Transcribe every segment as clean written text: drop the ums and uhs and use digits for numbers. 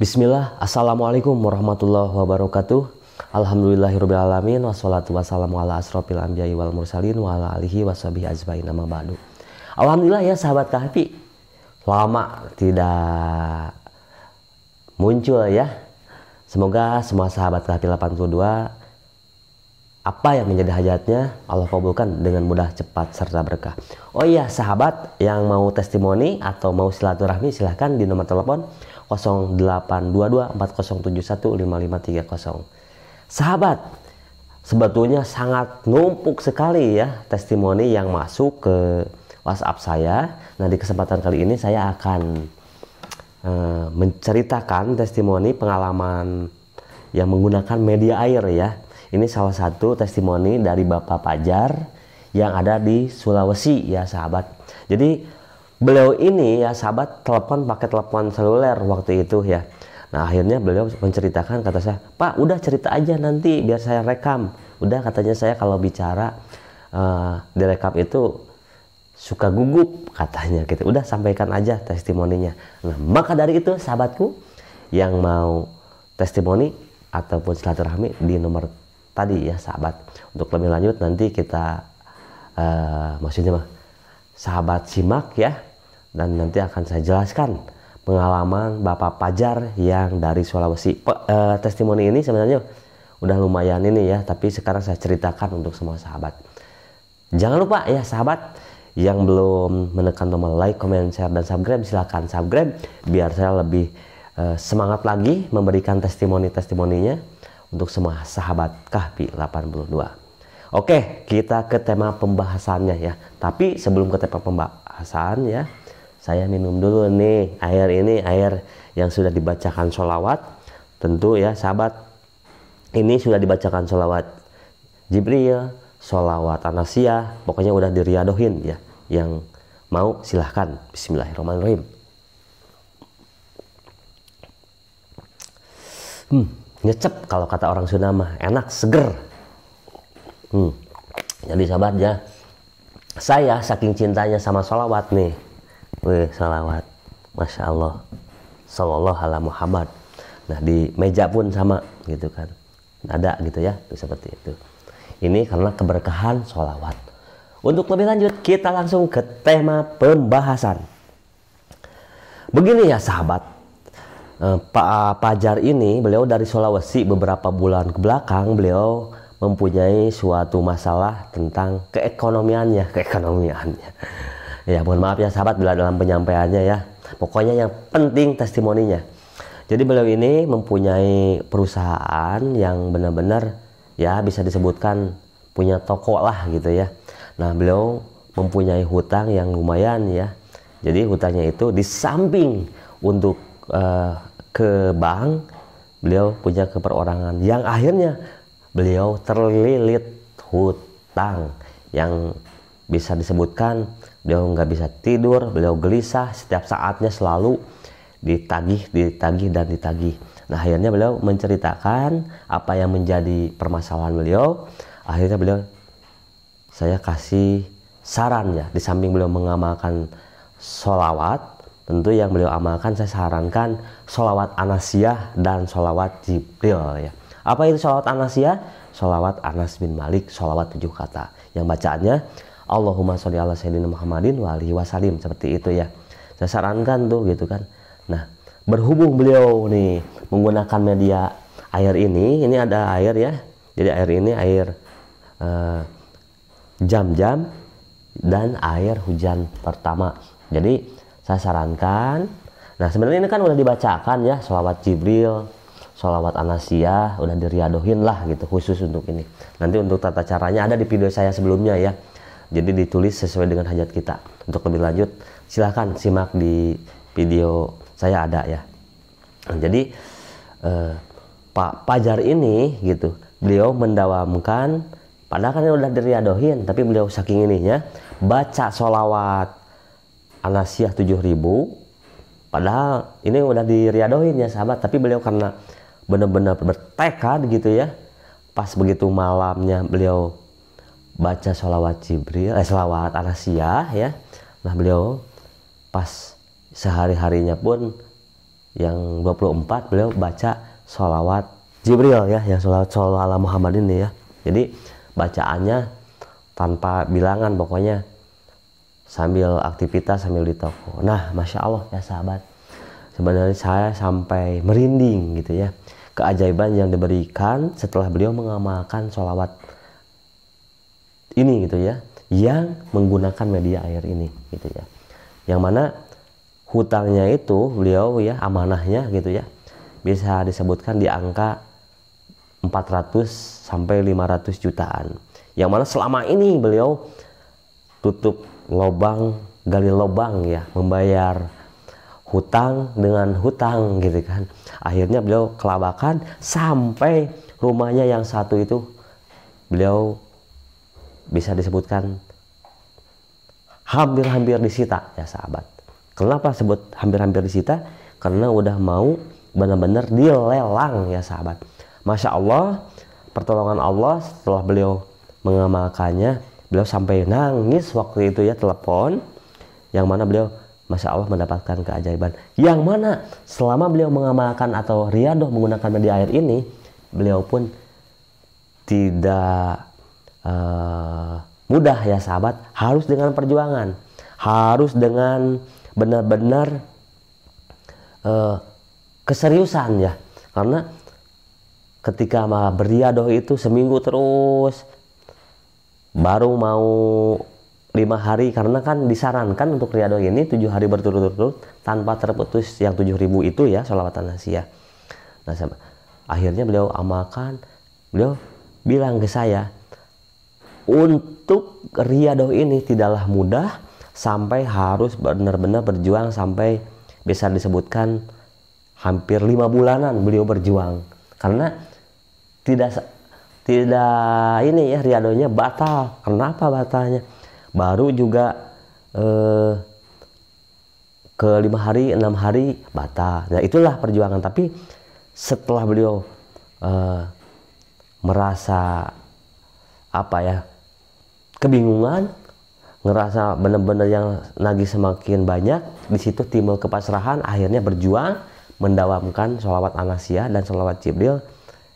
Bismillah, Assalamualaikum warahmatullahi wabarakatuh. Alhamdulillahirrabbilalamin. Wassalatu wassalamu ala asrofil anbiya'i wal mursalin wa ala alihi washabihi ajmain amma ba'du. Alhamdulillah ya sahabat Kahfi, lama tidak muncul ya. Semoga semua sahabat Kahfi 82 apa yang menjadi hajatnya Allah kabulkan dengan mudah, cepat, serta berkah. Oh iya sahabat yang mau testimoni atau mau silaturahmi silahkan di nomor telepon 082240715530. Sahabat, sebetulnya sangat numpuk sekali ya testimoni yang masuk ke WhatsApp saya. Nah di kesempatan kali ini saya akan menceritakan testimoni pengalaman yang menggunakan media air ya. Ini salah satu testimoni dari Bapak Pajar yang ada di Sulawesi ya sahabat. Jadi beliau ini ya sahabat telepon pakai telepon seluler waktu itu ya. Nah akhirnya beliau menceritakan, kata saya, Pak udah cerita aja nanti biar saya rekam. Udah katanya saya kalau bicara direkam itu suka gugup katanya gitu. Udah sampaikan aja testimoninya. Nah maka dari itu sahabatku yang mau testimoni ataupun silaturahmi di nomor tadi ya sahabat. Untuk lebih lanjut nanti kita maksudnya mah sahabat simak ya. Dan nanti akan saya jelaskan pengalaman Bapak Pajar yang dari Sulawesi. Testimoni ini sebenarnya udah lumayan ini ya, tapi sekarang saya ceritakan untuk semua sahabat. Jangan lupa ya sahabat yang belum menekan tombol like, comment, share, dan subscribe, silahkan subscribe biar saya lebih semangat lagi memberikan testimoni-testimoninya untuk semua sahabat Kahfi 82. Oke, kita ke tema pembahasannya ya. Tapi sebelum ke tema pembahasan ya, saya minum dulu nih air ini, air yang sudah dibacakan sholawat. Tentu ya sahabat, ini sudah dibacakan sholawat Jibril, sholawat Anasiyah, pokoknya udah diriadohin ya. Yang mau silahkan. Bismillahirrahmanirrahim. Nyecep kalau kata orang Sunda mah, enak, seger. Jadi sahabat ya, saya saking cintanya sama sholawat nih. Wih, salawat, masya Allah, sallallahu ala Muhammad. Nah di meja pun sama gitu kan, ada gitu ya, tuh, seperti itu. Ini karena keberkahan sholawat. Untuk lebih lanjut kita langsung ke tema pembahasan. Begini ya sahabat, Pak Pajar ini beliau dari Sulawesi. Beberapa bulan ke belakang beliau mempunyai suatu masalah tentang keekonomiannya. Ya mohon maaf ya sahabat bila dalam penyampaiannya ya. Pokoknya yang penting testimoninya. Jadi beliau ini mempunyai perusahaan yang benar-benar ya bisa disebutkan punya toko lah gitu ya. Nah beliau mempunyai hutang yang lumayan ya. Jadi hutangnya itu di samping untuk ke bank, beliau punya keperorangan yang akhirnya beliau terlilit hutang yang bisa disebutkan beliau nggak bisa tidur, beliau gelisah, setiap saatnya selalu ditagih dan ditagih. Nah akhirnya beliau menceritakan apa yang menjadi permasalahan beliau. Akhirnya beliau, saya kasih saran ya, di samping beliau mengamalkan sholawat, tentu yang beliau amalkan saya sarankan sholawat Anasiyah dan sholawat Jibril ya. Apa itu sholawat Anasiyah? Sholawat Anas bin Malik, sholawat 7 kata yang bacaannya Allahumma sholli ala sayyidina Muhammadin wa alihi wasallim, seperti itu ya. Saya sarankan tuh gitu kan. Nah, berhubung beliau nih menggunakan media air ini ada air ya. Jadi air ini air jam-jam dan air hujan pertama. Jadi saya sarankan. Nah, sebenarnya ini kan udah dibacakan ya, sholawat Jibril, sholawat Anasiyah, udah diriadohin lah gitu khusus untuk ini. Nanti untuk tata caranya ada di video saya sebelumnya ya. Jadi ditulis sesuai dengan hajat kita. Untuk lebih lanjut silahkan simak di video saya ada ya. Nah, jadi Pak Pajar ini gitu, beliau mendawamkan, padahal kan udah diriadohin, tapi beliau saking ininya baca sholawat Anasiyah 7000, padahal ini udah diriadohin ya sahabat, tapi beliau karena benar-benar bertekad gitu ya, pas begitu malamnya beliau baca sholawat Jibril, sholawat Anasiyah ya. Nah beliau pas sehari-harinya pun yang 24 beliau baca sholawat Jibril ya, yang sholawat sholawat ala Muhammad ini ya. Jadi bacaannya tanpa bilangan, pokoknya sambil aktivitas, sambil di toko. Nah, Masya Allah ya sahabat, sebenarnya saya sampai merinding gitu ya, keajaiban yang diberikan setelah beliau mengamalkan sholawat ini gitu ya, yang menggunakan media air ini gitu ya, yang mana hutangnya itu beliau ya, amanahnya gitu ya, bisa disebutkan di angka 400 sampai 500 jutaan, yang mana selama ini beliau tutup lobang, gali lobang ya, membayar hutang dengan hutang gitu kan. Akhirnya beliau kelabakan sampai rumahnya yang satu itu beliau bisa disebutkan hampir-hampir disita ya sahabat. Kenapa sebut hampir-hampir disita? Karena udah mau benar-benar dilelang ya sahabat. Masya Allah, pertolongan Allah setelah beliau mengamalkannya, beliau sampai nangis waktu itu ya, telepon, yang mana beliau Masya Allah mendapatkan keajaiban, yang mana selama beliau mengamalkan atau riadoh menggunakan media air ini, beliau pun tidak mudah ya sahabat, harus dengan perjuangan, harus dengan benar-benar keseriusan ya, karena ketika beriadoh itu seminggu terus, baru mau 5 hari, karena kan disarankan untuk riadoh ini 7 hari berturut-turut tanpa terputus yang 7.000 itu ya sholawat an-nasiyah. Nah akhirnya beliau amalkan, beliau bilang ke saya, untuk riadoh ini tidaklah mudah, sampai harus benar-benar berjuang, sampai bisa disebutkan hampir 5 bulanan beliau berjuang, karena tidak ini ya, riadohnya batal. Kenapa batalnya? Baru juga ke 5 hari 6 hari batal. Nah itulah perjuangan. Tapi setelah beliau merasa apa ya, kebingungan, ngerasa benar-benar yang nagih semakin banyak, di situ timbul kepasrahan, akhirnya berjuang mendawamkan sholawat an-nasiyah dan sholawat Jibril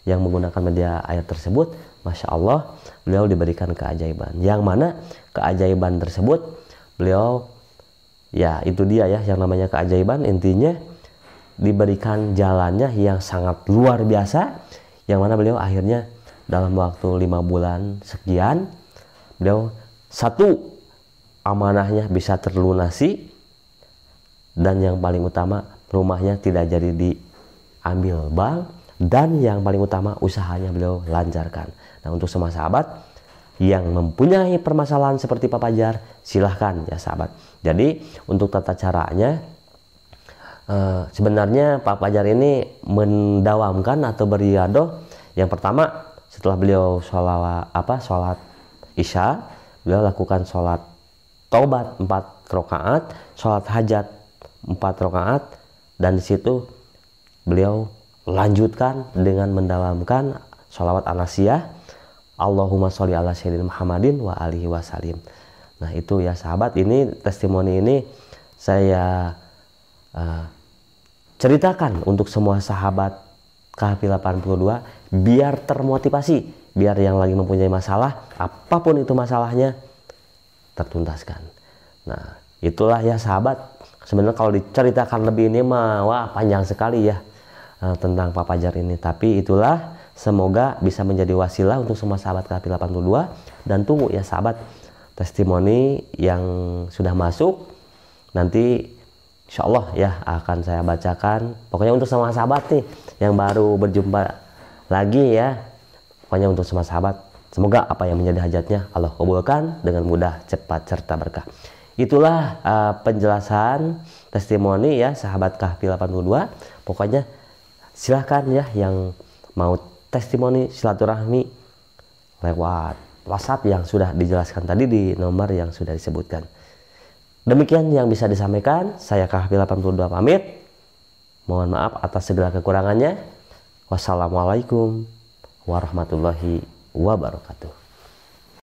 yang menggunakan media air tersebut. Masya Allah, beliau diberikan keajaiban, yang mana keajaiban tersebut beliau ya, itu dia ya yang namanya keajaiban, intinya diberikan jalannya yang sangat luar biasa, yang mana beliau akhirnya dalam waktu 5 bulan sekian, beliau satu, amanahnya bisa terlunasi, dan yang paling utama rumahnya tidak jadi diambil bank, dan yang paling utama usahanya beliau lancarkan. Nah untuk semua sahabat yang mempunyai permasalahan seperti Pak Fajar, silahkan ya sahabat. Jadi untuk tata caranya, sebenarnya Pak Fajar ini mendawamkan atau beriadoh, yang pertama setelah beliau sholat isya, beliau lakukan sholat taubat 4 rakaat, sholat hajat 4 rakaat, dan disitu beliau lanjutkan dengan mendawamkan sholawat an-nasiyah, Allahumma sholli ala sayyidina Muhammadin wa alihi wasallim. Nah itu ya sahabat, ini testimoni ini saya ceritakan untuk semua sahabat KHP 82 biar termotivasi, biar yang lagi mempunyai masalah, apapun itu masalahnya, tertuntaskan. Nah itulah ya sahabat, sebenarnya kalau diceritakan lebih ini mah wah panjang sekali ya tentang Pak Fajar ini, tapi itulah, semoga bisa menjadi wasilah untuk semua sahabat KHP 82, dan tunggu ya sahabat testimoni yang sudah masuk, nanti insya Allah ya akan saya bacakan. Pokoknya untuk semua sahabat nih yang baru berjumpa lagi ya, pokoknya untuk semua sahabat, semoga apa yang menjadi hajatnya Allah kabulkan dengan mudah, cepat, serta berkah. Itulah penjelasan testimoni ya sahabat KHP 82. Pokoknya silahkan ya yang mau testimoni silaturahmi lewat WhatsApp yang sudah dijelaskan tadi di nomor yang sudah disebutkan. Demikian yang bisa disampaikan. Saya KHP 82 pamit. Mohon maaf atas segala kekurangannya. Wassalamualaikum warahmatullahi wabarakatuh.